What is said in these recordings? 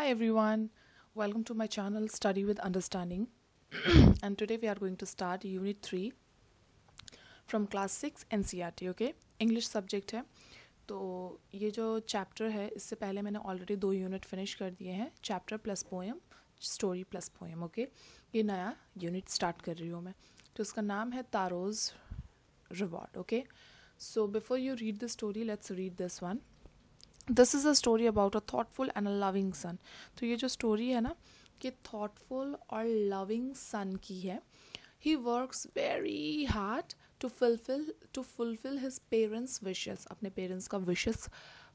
Hi everyone, welcome to my channel Study with Understanding. And today we are going to start Unit 3 from Class 6 NCERT, okay? English subject है. तो ये जो chapter है इससे पहले मैंने ऑलरेडी 2 यूनिट फिनिश कर दिए हैं, chapter plus poem, story plus poem, okay? ये नया यूनिट स्टार्ट कर रही हूँ मैं. तो इसका नाम है Taro's reward, okay? So before you read the story, let's read this one. This is a story about a thoughtful and a loving son. तो ये जो स्टोरी है ना, कि थॉटफुल और लविंग सन की है. He works very hard to fulfil his parents wishes. अपने पेरेंट्स का विशेस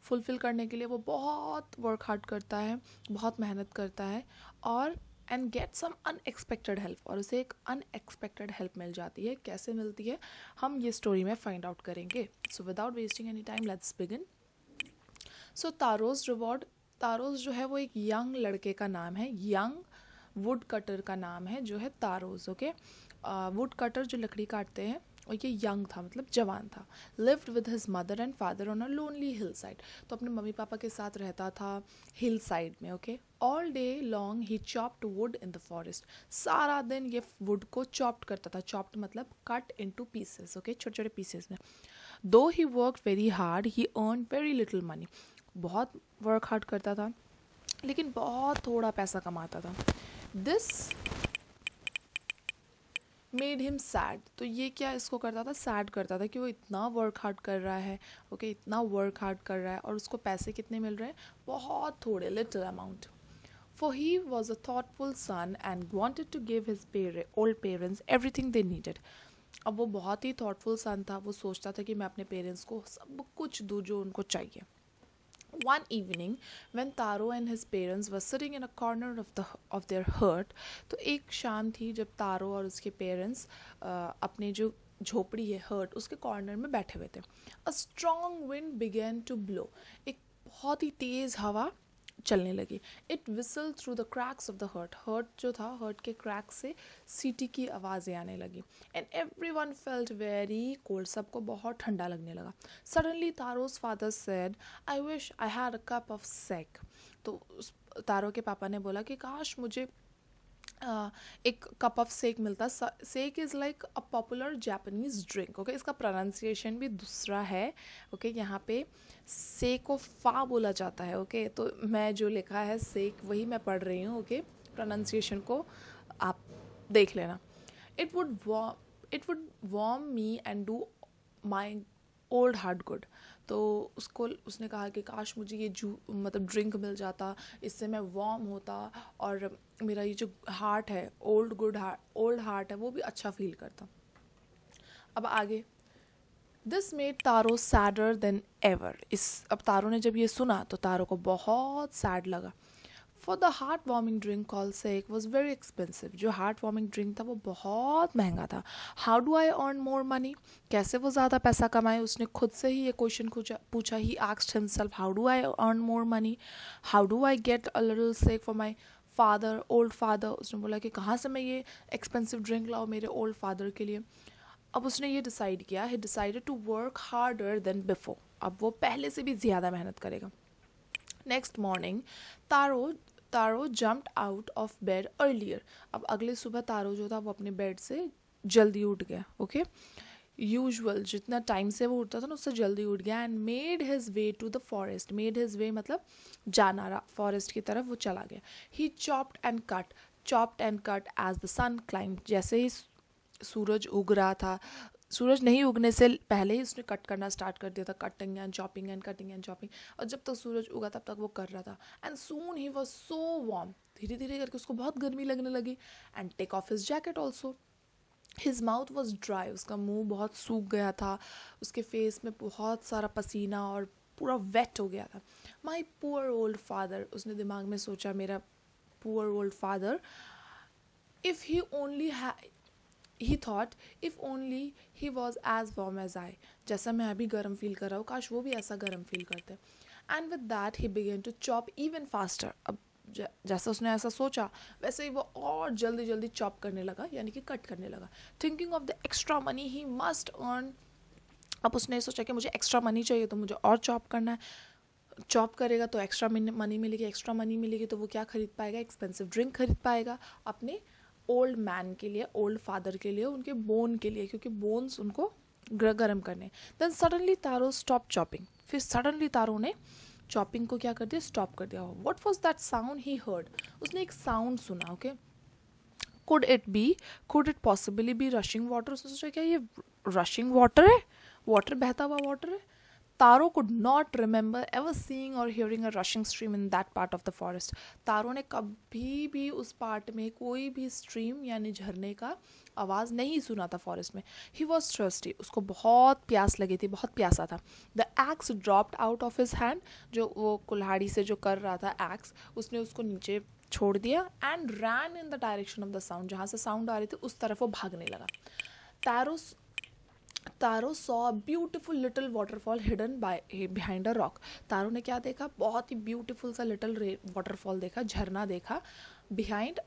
फुलफिल करने के लिए वो बहुत वर्क हार्ड करता है, बहुत मेहनत करता है, और and get some unexpected help. और उसे एक अनएक्सपेक्टेड हेल्प मिल जाती है. कैसे मिलती है हम ये स्टोरी में फाइंड आउट करेंगे. So without wasting any time let's begin. So Taro's reward, Taro's जो है वो एक यंग लड़के का नाम है, यंग वुड कटर का नाम है जो है तारोज़, ओके? वुड कटर जो लकड़ी काटते हैं, और ये यंग था, मतलब जवान था. Lived with his mother and father on a lonely hill side. तो अपने मम्मी पापा के साथ रहता था हिल साइड में, okay? All day long he chopped would in the forest. सारा दिन ये वुड को चॉप्ड करता था. चॉप्ड मतलब कट इनटू पीसेस, ओके? छोटे छोटे पीसेस में. दो ही वर्क वेरी हार्ड ही अर्न वेरी लिटिल मनी. बहुत वर्क हार्ड करता था लेकिन बहुत थोड़ा पैसा कमाता था. This made him sad. तो ये क्या इसको करता था, सैड करता था कि वो इतना वर्क हार्ड कर रहा है, ओके? इतना वर्क हार्ड कर रहा है और उसको पैसे कितने मिल रहे हैं, बहुत थोड़े, little amount. For he was a thoughtful son and wanted to give his old parents everything they needed. अब वो बहुत ही thoughtful son था. वो सोचता था कि मैं अपने पेरेंट्स को सब कुछ दूँ जो उनको चाहिए. One evening, when Taro and his parents were sitting in a corner of their hut, तो एक शाम थी जब तारो और उसके पेरेंट्स अपने जो झोपड़ी है, हर्ट, उसके कॉर्नर में बैठे हुए थे. A strong wind began to blow. एक बहुत ही तेज़ हवा चलने लगी. It whistle through the cracks of the hurt. Hurt जो था, हर्ट के क्रैक से सीटी की आवाज़ें आने लगी. And everyone felt very cold. सबको बहुत ठंडा लगने लगा. Suddenly Taro's father said, I wish I had a cup of sake. तो तारो के पापा ने बोला कि काश मुझे एक कप ऑफ सेक मिलता. Sake is like a popular Japanese drink, okay? इसका प्रोनाउंसिएशन भी दूसरा है, ओके? यहाँ पे सेक को फा बोला जाता है, ओके? तो मैं जो लिखा है सेक वही मैं पढ़ रही हूँ, ओके? प्रोनाउंसिएशन को आप देख लेना. It would warm me and do my old heart good. तो उसने कहा कि काश मुझे ये मतलब ड्रिंक मिल जाता, इससे मैं वार्म होता और मेरा ये जो हार्ट है, ओल्ड हार्ट है, वो भी अच्छा फील करता. अब आगे. This made taro sadder then ever. अब तारो ने जब ये सुना तो तारो को बहुत सैड लगा. For the heart warming drink call sake was very expensive. जो हार्ट वार्मिंग ड्रिंक था वो बहुत महंगा था. How do I earn more money. कैसे वो ज़्यादा पैसा कमाए, उसने खुद से ही ये क्वेश्चन पूछा. He asked himself, how do I earn more money, how do I get a little sake for my father, old father. उसने बोला कि कहाँ से मैं ये एक्सपेंसिव ड्रिंक लाऊँ मेरे ओल्ड फादर के लिए. अब उसने ये डिसाइड किया, he decided to work harder than before. अब वो पहले से भी ज़्यादा मेहनत करेगा. Next morning Taro jumped out of bed earlier. अब अगले सुबह तारो जो था वो अपने बेड से जल्दी उठ गया, ओके? यूजुअल जितना टाइम से वो उठता था ना उससे जल्दी उठ गया. And made his way to the forest. Made his way मतलब जाना, फॉरेस्ट की तरफ वो चला गया. He chopped and cut as the sun climb. जैसे ही सूरज उग रहा था, सूरज नहीं उगने से पहले ही उसने कट करना स्टार्ट कर दिया था. Cutting and chopping and cutting and chopping. और जब तक सूरज उगा तब तक वो कर रहा था. And soon he was so warm. धीरे धीरे करके उसको बहुत गर्मी लगने लगी. And take off his jacket also. His mouth was dry. उसका मुंह बहुत सूख गया था. उसके फेस में बहुत सारा पसीना और पूरा वेट हो गया था. My poor old father. उसने दिमाग में सोचा, मेरा poor old father. If he only he thought, if only he was as warm as I. जैसा मैं अभी गर्म फील कर रहा हूँ, काश वो भी ऐसा गर्म फील करते. And with that he began to chop even faster. अब जैसा उसने ऐसा सोचा वैसे ही वो और जल्दी जल्दी चॉप करने लगा, यानी कि कट करने लगा. Thinking of the extra money he must earn. अब उसने सोचा कि मुझे एक्स्ट्रा मनी चाहिए तो मुझे और चॉप करना है. चॉप करेगा तो एक्स्ट्रा मनी मिलेगी, एक्स्ट्रा मनी मिलेगी तो वो क्या खरीद पाएगा, एक्सपेंसिव ड्रिंक खरीद पाएगा अपने ओल्ड मैन के लिए, ओल्ड फादर के लिए, उनके बोन के लिए, क्योंकि बोन्स उनको गर्म करने। देन सडनली तारो स्टॉप चॉपिंग, फिर सडनली तारो ने चॉपिंग को क्या कर दिया, स्टॉप कर दिया। What was that sound he heard, उसने एक साउंड सुना। Okay, could it possibly be rushing water, उसने सोचा क्या ये रशिंग वाटर है, वाटर बहता हुआ वाटर है। तारो could not remember ever seeing or hearing a rushing stream in that part of the forest. तारो ने कभी भी उस पार्ट में कोई भी स्ट्रीम यानी झरने का आवाज़ नहीं सुना था फॉरेस्ट में। He was thirsty, उसको बहुत प्यास लगी थी, बहुत प्यासा था। The axe dropped out of his hand, जो वो कुल्हाड़ी से जो कर रहा था एक्स, उसने उसको नीचे छोड़ दिया and ran in the direction of the sound, जहाँ से साउंड आ रही थी उस तरफ वो भागने लगा। Taro saw a beautiful little waterfall hidden behind a rock. Taro ने क्या देखा, बहुत ही ब्यूटिफुल सा लिटिल वाटरफॉल देखा, झरना देखा बिहाइंड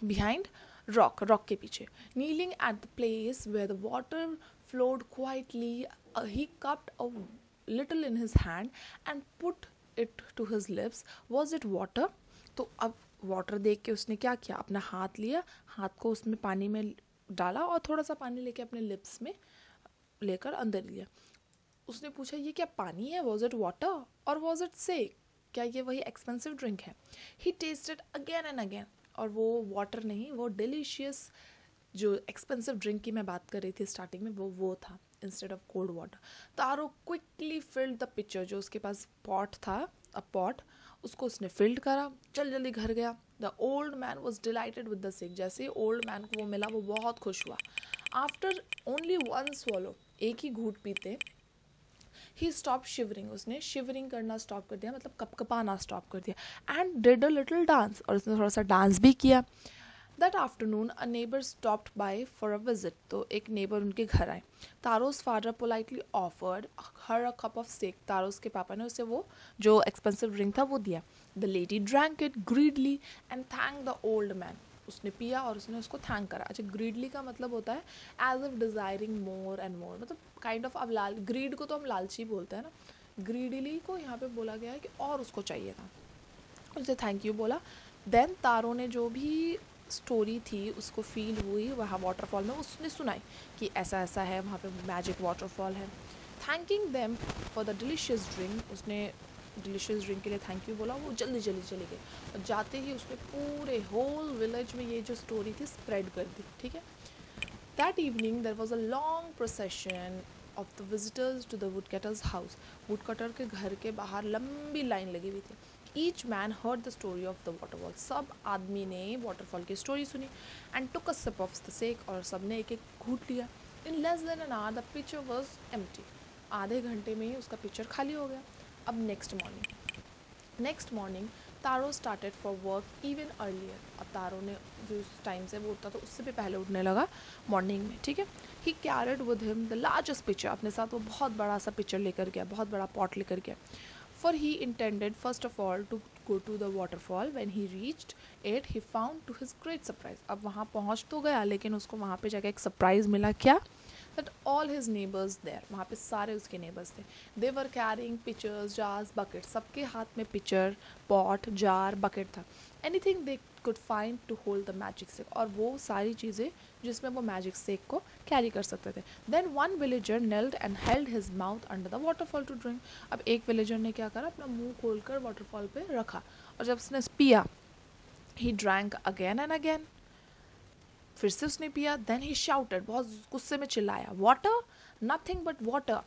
बिहाइंड रॉक के पीछे। Kneeling at the place where the water flowed quietly, he cupped a little in his hand and put it to his lips. Was it water? तो अब water देख के उसने क्या किया, अपना हाथ लिया, हाथ को उसमें पानी में डाला और थोड़ा सा पानी लेके अपने लिप्स में लेकर अंदर लिया। उसने पूछा ये क्या पानी है, वॉज इट वाटर और वॉज इट सेक, क्या ये वही एक्सपेंसिव ड्रिंक है? ही टेस्टेड अगेन एंड अगेन, और वो वाटर नहीं, वो डिलीशियस जो एक्सपेंसिव ड्रिंक की मैं बात कर रही थी स्टार्टिंग में, वो था instead of cold water. Taro quickly filled the picture, जो उसके पास पॉट था, अ पॉट, उसको उसने फिल्ड करा, जल्दी घर गया। The old man was delighted with the sake, जैसे ही ओल्ड मैन को वो मिला वो बहुत खुश हुआ। आफ्टर ओनली वन स्वॉलो, एक ही घूट पीते, ही स्टॉप शिवरिंग, उसने शिवरिंग करना स्टॉप कर दिया, मतलब कपकपाना स्टॉप कर दिया। And did a little dance, और उसने थोड़ा सा डांस भी किया। That afternoon a neighbour stopped by for a visit, तो एक नेबर उनके घर आए। Taro's father politely offered her a cup of sake, Taro's के पापा ने उसे वो जो एक्सपेंसिव ड्रिंक था वो दिया। The lady drank it greedily and thank the old man, उसने पिया और उसने उसको थैंक करा। अच्छा, ग्रीडली का मतलब होता है as if desiring more and more, मतलब काइंड ऑफ, अब ग्रीड को तो हम लालची बोलते हैं ना, ग्रीडली को यहाँ पे बोला गया है कि और उसको चाहिए था, उसे थैंक यू बोला। देन तारो ने जो भी स्टोरी थी उसको फील हुई वहाँ वाटरफॉल में, उसने सुनाई कि ऐसा ऐसा है, वहाँ पे मैजिक वाटरफॉल है। Thanking them for the delicious drink, उसने डिलीशियस ड्रिंक के लिए थैंक यू बोला, वो जल्दी चली गई, और जाते ही उसने पूरे होल विलेज में ये जो स्टोरी थी स्प्रेड कर दी। ठीक है, that evening there was a long procession of the visitors to the woodcutters house, woodcutter के घर के बाहर लंबी लाइन लगी हुई थी। Each man heard the story of the waterfall, सब आदमी ने वाटरफॉल की स्टोरी सुनी। And took a sip of the sake, और सब ने एक एक घूट लिया। In less than an hour the pitcher was empty, आधे घंटे में ही उसका पिक्चर खाली हो गया। अब next morning taro started for work even earlier, अब तारो ने जो उस टाइम से वो उठता था उससे भी पहले उठने लगा मॉर्निंग में। ठीक है, ही carried with him the largest picture, अपने साथ वो बहुत बड़ा सा पिक्चर लेकर गया, बहुत बड़ा पॉट लेकर गया। For he intended first of all to go to the waterfall. When he reached it, he found to his great surprise, अब वहाँ पहुँच तो गया लेकिन उसको वहाँ पे जाकर एक सरप्राइज मिला। क्या? That all his neighbors there, वहाँ पे सारे उसके neighbors थे। They were carrying pitchers, jars, buckets, सबके हाथ में pitcher, pot, jar, bucket था। Anything they could find to hold the magic stick, और वो सारी चीज़ें जिसमें वो मैजिक स्टिक को कैरी कर सकते थे। Then one villager knelt and held his mouth under the waterfall to drink, अब एक विलेजर ने क्या करा, अपना मुंह खोलकर वाटरफॉल पे रखा, और जब उसने पिया, he drank again and again, फिर से उसने पिया। देन ही शाउटेड, बहुत गुस्से में चिल्लाया, वाटर, नथिंग बट वाटर,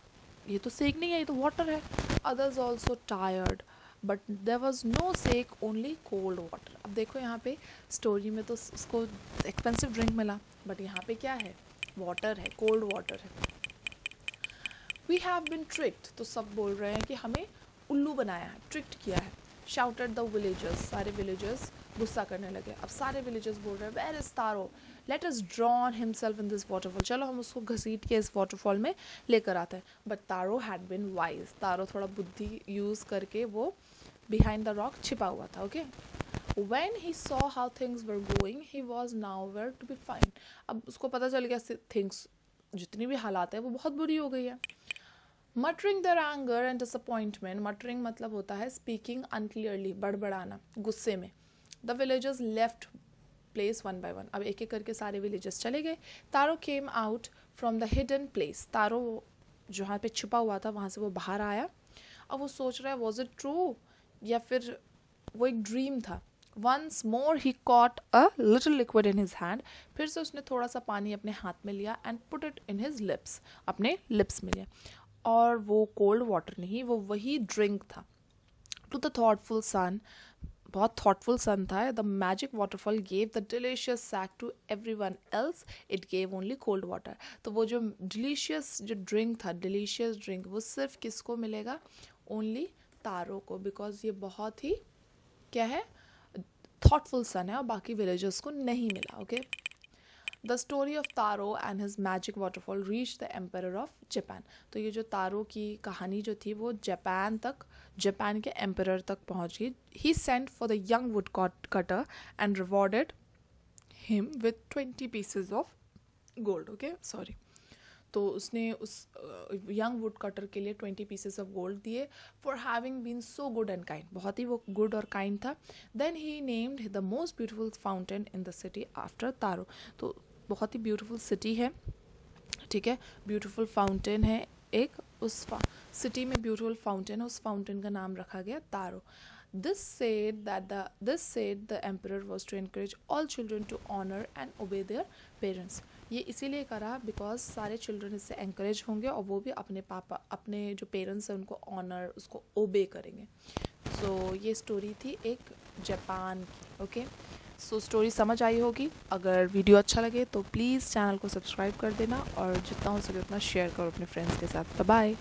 ये तो सेक नहीं है, ये तो वाटर है। Others also tried but there was no sake, only cold water. अब देखो यहाँ पे स्टोरी में तो उसको एक्सपेंसिव ड्रिंक मिला, बट यहाँ पे क्या है, वाटर है, कोल्ड वाटर है। वी हैव बिन ट्रिक्ड, तो सब बोल रहे हैं कि हमें उल्लू बनाया है, ट्रिक्ड किया है। शाउटेड द विलेजर्स, सारे विलेजर्स गुस्सा करने लगे। अब सारे विलेजर्स बोल रहे हैं, where is Taro, let us drown himself in this waterfall, चलो हम उसको घसीट के इस वाटरफॉल में लेकर आते हैं। But Taro had been wise, Taro थोड़ा बुद्धि यूज़ करके वो बिहाइंड द रॉक छिपा हुआ था। Okay, When he saw how things were going, he was nowhere to be found. अब उसको पता चल गया थिंग्स, जितनी भी हालात है वो बहुत बुरी हो गई है। Muttering their anger and disappointment, muttering मतलब होता है स्पीकिंग अनक्लियरली, बड़बड़ाना, गुस्से में, the villagers left place one by one, अब एक एक करके सारे विलेजर्स चले गए. Taro came out from the hidden place, Taro जहाँ पे छुपा हुआ था वहाँ से वो बाहर आया. अब वो सोच रहा है वॉज इट ट्रू या फिर वो एक ड्रीम था. Once more he caught a little liquid in his hand, फिर से उसने थोड़ा सा पानी अपने हाथ में लिया and put it in his lips, अपने लिप्स में लिया, और वो कोल्ड वाटर नहीं, वो वही ड्रिंक था. टू द थॉटफुल सन, बहुत थॉटफुल सन था, the magic waterfall gave the delicious sake to everyone else, it gave only cold water. तो वो जो डिलीशियस जो ड्रिंक था, डिलीशियस ड्रिंक, वो सिर्फ किसको मिलेगा? ओनली तारो को, बिकॉज ये बहुत ही क्या है, थॉटफुल सन है, और बाकी विलेजर्स को नहीं मिला. Okay, the story of taro and his magic waterfall reach the emperor of Japan. तो ये जो तारो की कहानी जो थी वो जापान के एम्पर तक पहुंच गई. He sent for the young woodcutter and rewarded him with 20 pieces of gold. Okay, sorry. तो उसने उस यंग वुड कटर के लिए 20 पीसेस ऑफ गोल्ड दिए, for having been so good and kind, बहुत ही वो गुड और काइंड था. Then he named the most beautiful fountain in the city after Taro. तो बहुत ही ब्यूटीफुल सिटी है, ठीक है, ब्यूटीफुल फाउंटेन है एक, उस सिटी में ब्यूटीफुल फाउंटेन है, उस फाउंटेन का नाम रखा गया तारो. This said the emperor was to encourage all children to honor and obey their parents. ये इसीलिए करा बिकॉज सारे चिल्ड्रन इससे एंकरेज होंगे और वो भी अपने जो पेरेंट्स हैं उनको ऑनर, उसको ओबे करेंगे. सो ये स्टोरी थी एक जापान की. ओके, सो स्टोरी समझ आई होगी. अगर वीडियो अच्छा लगे तो प्लीज़ चैनल को सब्सक्राइब कर देना और जितना हो सके उतना शेयर करो अपने फ्रेंड्स के साथ. Bye bye.